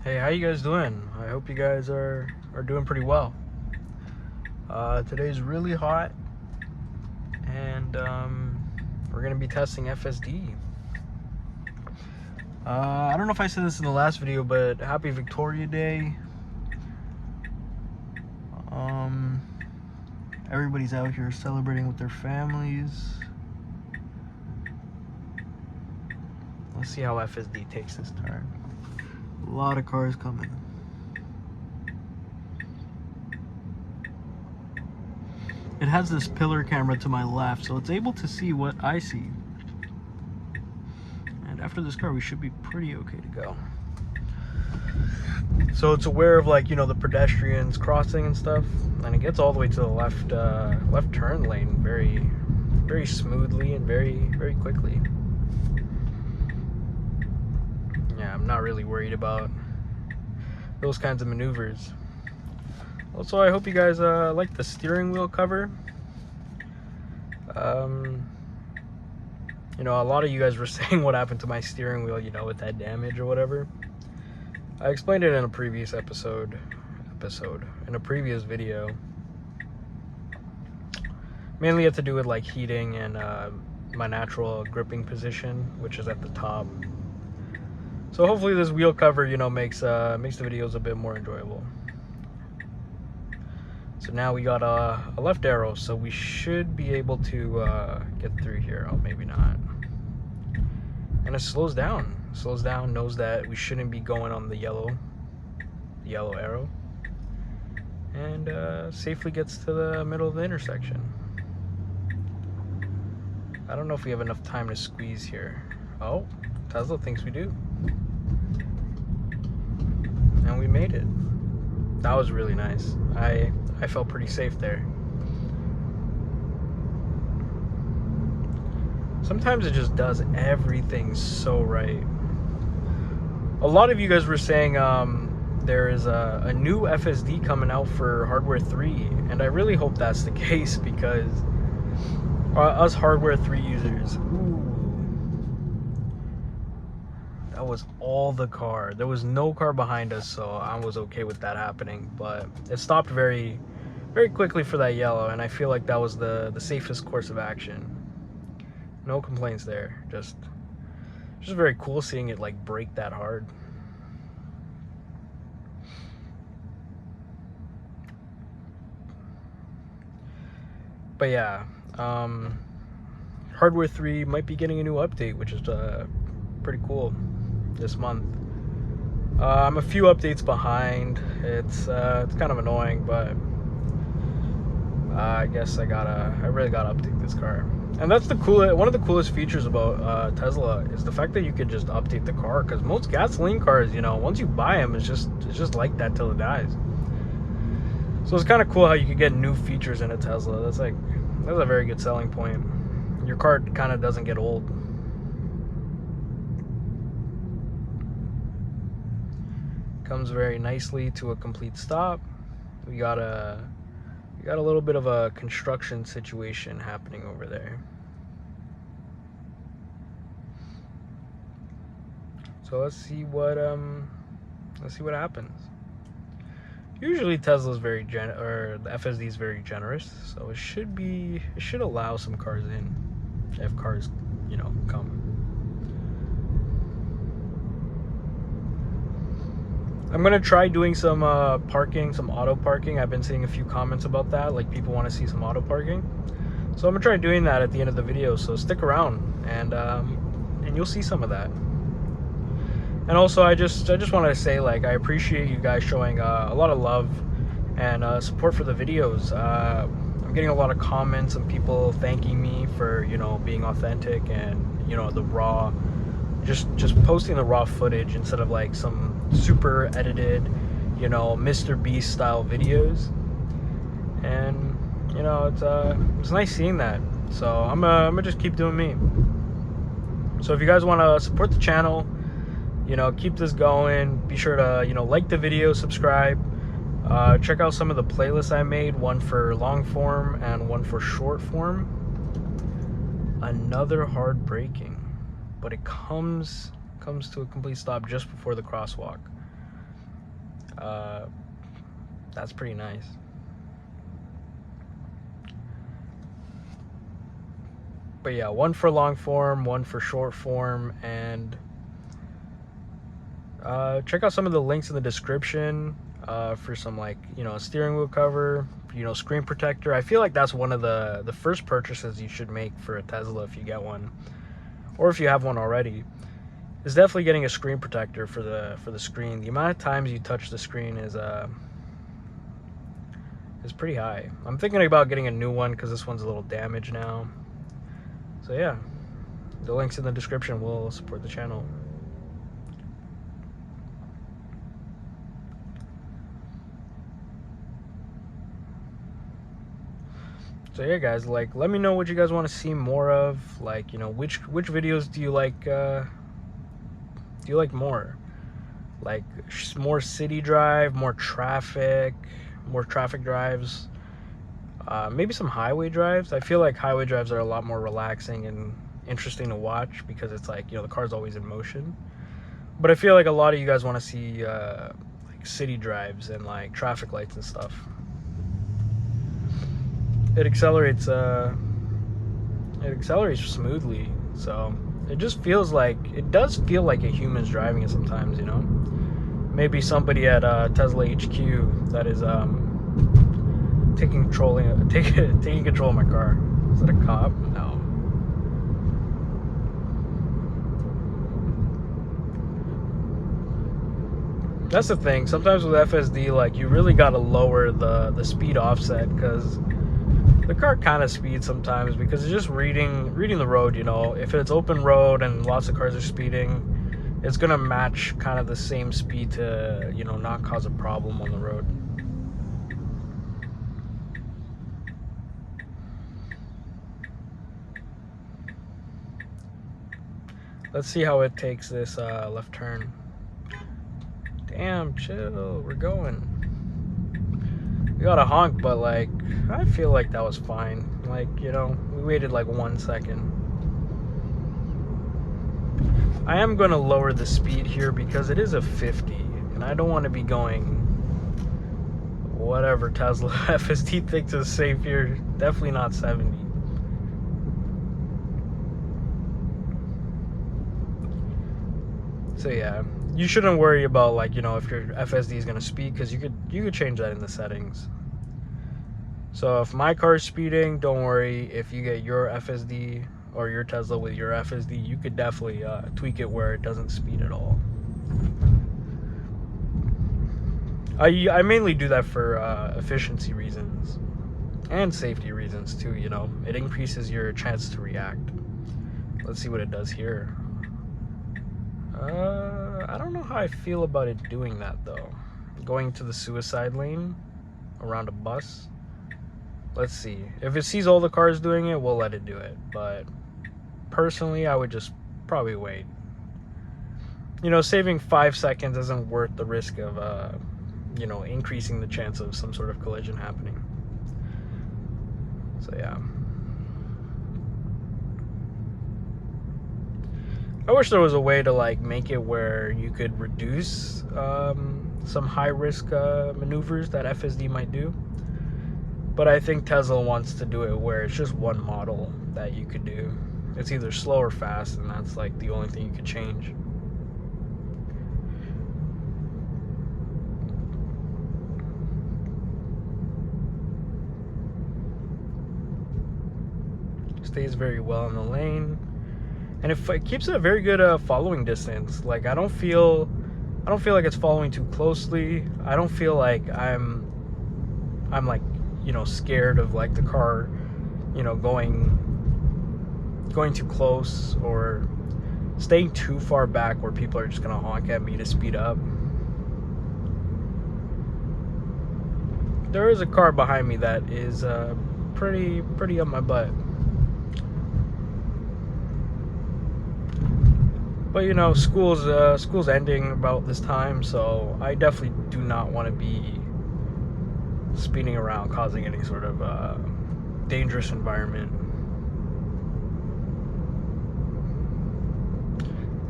Hey, how you guys doing? I hope you guys are doing pretty well. Today's really hot, and we're gonna be testing FSD. I don't know if I said this in the last video, but happy Victoria Day. Everybody's out here celebrating with their families. Let's see how FSD takes this turn. A lot of cars coming. It has this pillar camera to my left, so it's able to see what I see. And after this car, we should be pretty okay to go. So it's aware of, like, you know, the pedestrians crossing and stuff, and it gets all the way to the left turn lane very smoothly and very quickly. Yeah, I'm not really worried about those kinds of maneuvers. Also, I hope you guys like the steering wheel cover. You know, a lot of you guys were saying what happened to my steering wheel, you know, with that damage or whatever. I explained it in a previous in a previous video. Mainly had to do with like heating and my natural gripping position, which is at the top. So hopefully this wheel cover, you know, makes the videos a bit more enjoyable. So now we got a left arrow, so we should be able to get through here. Oh, maybe not. And it slows down, knows that we shouldn't be going on the yellow arrow, and safely gets to the middle of the intersection. I don't know if we have enough time to squeeze here. Oh, Tesla thinks we do. And we made it. That was really nice. I felt pretty safe there. Sometimes it just does everything so right. A lot of you guys were saying there is a new FSD coming out for Hardware 3, and I really hope that's the case, because us Hardware 3 users, that was all the car. There was no car behind us, so I was okay with that happening, but it stopped very quickly for that yellow, and I feel like that was the safest course of action. No complaints there. Just very cool seeing it like brake that hard. But yeah, Hardware 3 might be getting a new update, which is pretty cool this month. I'm a few updates behind. It's kind of annoying, but I guess I really gotta update this car. And that's one of the coolest features about Tesla is the fact that you could just update the car, because most gasoline cars, you know, once you buy them, it's just like that till it dies. So it's kind of cool how you could get new features in a Tesla. That's a very good selling point. Your car kind of doesn't get old. Comes very nicely to a complete stop. We got a little bit of a construction situation happening over there. So let's see what happens. Usually Tesla's the FSD is very generous, so it should allow some cars in, if cars, you know, come. I'm gonna try doing some parking, some auto parking. I've been seeing a few comments about that, like people want to see some auto parking. So I'm gonna try doing that at the end of the video. So stick around, and you'll see some of that. And also, I just wanted to say, like, I appreciate you guys showing a lot of love and support for the videos. I'm getting a lot of comments and people thanking me for, you know, being authentic and, you know, the raw, just posting the raw footage instead of like some super edited, you know, Mr. Beast style videos. And, you know, it's nice seeing that. So I'm gonna just keep doing me. So if you guys want to support the channel, you know, keep this going, be sure to, you know, like the video, subscribe, check out some of the playlists I made, one for long form and one for short form. Another hard braking, but it comes comes to a complete stop just before the crosswalk. That's pretty nice. But yeah, one for long form, one for short form, and check out some of the links in the description for some, like, you know, steering wheel cover, you know, screen protector. I feel like that's one of the first purchases you should make for a Tesla if you get one, or if you have one already. Is definitely getting a screen protector for the screen. The amount of times you touch the screen is pretty high. I'm thinking about getting a new one because this one's a little damaged now. So yeah, the links in the description will support the channel. So yeah, guys, like, let me know what you guys want to see more of. Like, you know, which videos do you like more? Like, more city drive, more traffic drives, maybe some highway drives. I feel like highway drives are a lot more relaxing and interesting to watch because it's like, you know, the car's always in motion. But I feel like a lot of you guys want to see like city drives and like traffic lights and stuff. It accelerates smoothly, so it just feels like, it does feel like a human's driving it sometimes, you know. Maybe somebody at Tesla HQ that is taking control of my car. Is that a cop? No. That's the thing. Sometimes with FSD, like, you really gotta lower the speed offset because the car kind of speeds sometimes because it's just reading the road, you know. If it's open road and lots of cars are speeding, it's gonna match kind of the same speed to, you know, not cause a problem on the road. Let's see how it takes this left turn. Damn, chill, we're going. We got a honk, but like, I feel like that was fine. Like, you know, we waited like 1 second. I am going to lower the speed here because it is a 50, and I don't want to be going whatever Tesla FSD thinks is safe here. Definitely not 70. So yeah, you shouldn't worry about, like, you know, if your FSD is going to speed, because you could change that in the settings. So if my car is speeding, don't worry. If you get your FSD or your Tesla with your FSD, you could definitely tweak it where it doesn't speed at all. I mainly do that for efficiency reasons and safety reasons too, you know. It increases your chance to react. Let's see what it does here. I don't know how I feel about it doing that though. Going to the suicide lane around a bus. Let's see. If it sees all the cars doing it, we'll let it do it. But personally, I would just probably wait. You know, saving 5 seconds isn't worth the risk of, you know, increasing the chance of some sort of collision happening. So yeah. I wish there was a way to, like, make it where you could reduce some high-risk maneuvers that FSD might do. But I think Tesla wants to do it where it's just one model that you could do. It's either slow or fast, and that's like the only thing you could change. Stays very well in the lane, and it keeps a very good following distance. Like, I don't feel like it's following too closely. I don't feel like I'm like, you know, scared of, like, the car, you know, going too close or staying too far back where people are just gonna honk at me to speed up. There is a car behind me that is pretty up my butt. But, you know, school's ending about this time, so I definitely do not want to be speeding around causing any sort of dangerous environment.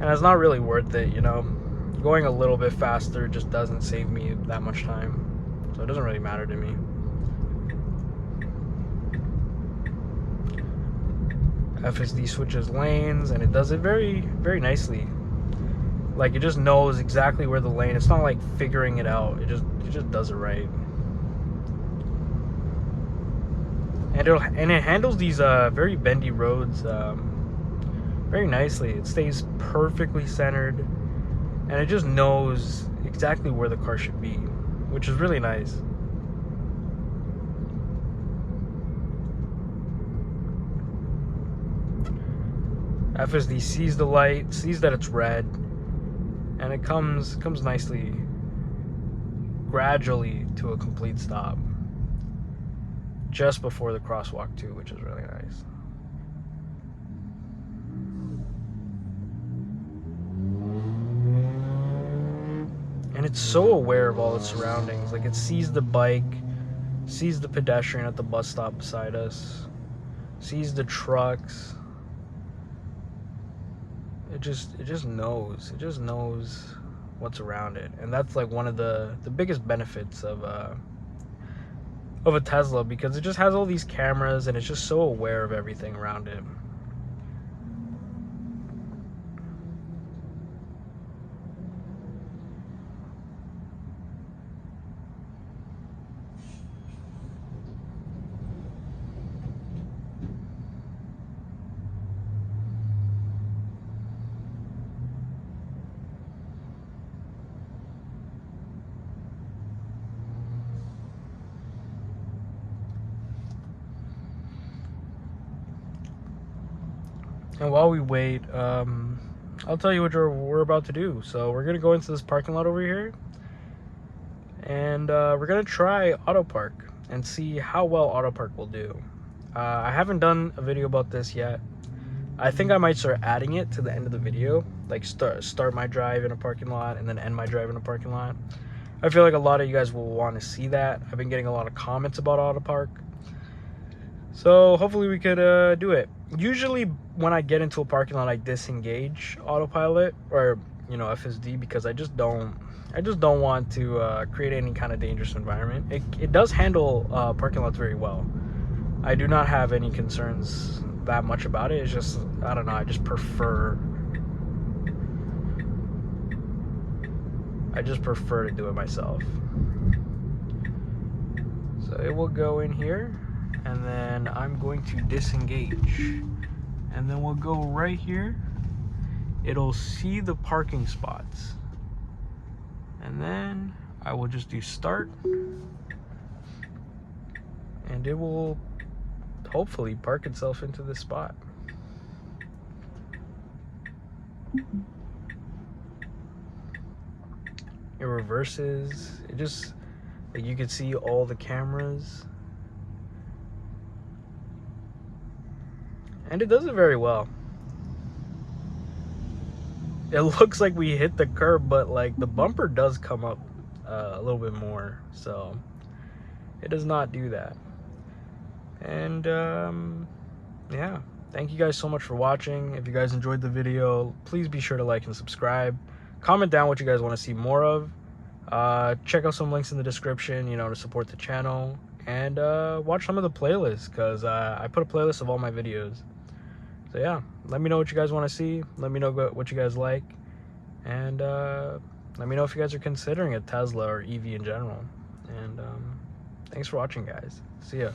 And it's not really worth it, you know. Going a little bit faster just doesn't save me that much time. So it doesn't really matter to me. FSD switches lanes, and it does it very, very nicely. Like, it just knows exactly where the lane. It's not like figuring it out. It just does it right. And it handles these very bendy roads very nicely. It stays perfectly centered, and it just knows exactly where the car should be, which is really nice. FSD sees the light, sees that it's red, and it comes nicely, gradually to a complete stop just before the crosswalk too, which is really nice. And it's so aware of all its surroundings. Like, it sees the bike, sees the pedestrian at the bus stop beside us, sees the trucks. It just knows. It just knows what's around it. And that's like one of the biggest benefits of a Tesla, because it just has all these cameras and it's just so aware of everything around it. And while we wait, I'll tell you what we're about to do. So we're gonna go into this parking lot over here, and we're gonna try Autopark and see how well Autopark will do. I haven't done a video about this yet. I think I might start adding it to the end of the video, like start my drive in a parking lot and then end my drive in a parking lot. I feel like a lot of you guys will want to see that. I've been getting a lot of comments about Autopark, so hopefully we could do it. Usually when I get into a parking lot, I disengage autopilot, or FSD, because I just don't want to create any kind of dangerous environment. It does handle parking lots very well. I do not have any concerns that much about it. It's just, I don't know, I just prefer to do it myself. So it will go in here, and then I'm going to disengage, and then we'll go right here. It'll see the parking spots, and then I will just do start, and it will hopefully park itself into this spot. It reverses. It just, like, you can see all the cameras, and it does it very well. It looks like we hit the curb, but like the bumper does come up a little bit more, so it does not do that. And yeah, thank you guys so much for watching. If you guys enjoyed the video, please be sure to like and subscribe. Comment down what you guys want to see more of. Check out some links in the description, to support the channel, and watch some of the playlists, because I put a playlist of all my videos. So yeah, let me know what you guys want to see. Let me know what you guys like, and let me know if you guys are considering a Tesla or EV in general. And thanks for watching, guys. See ya.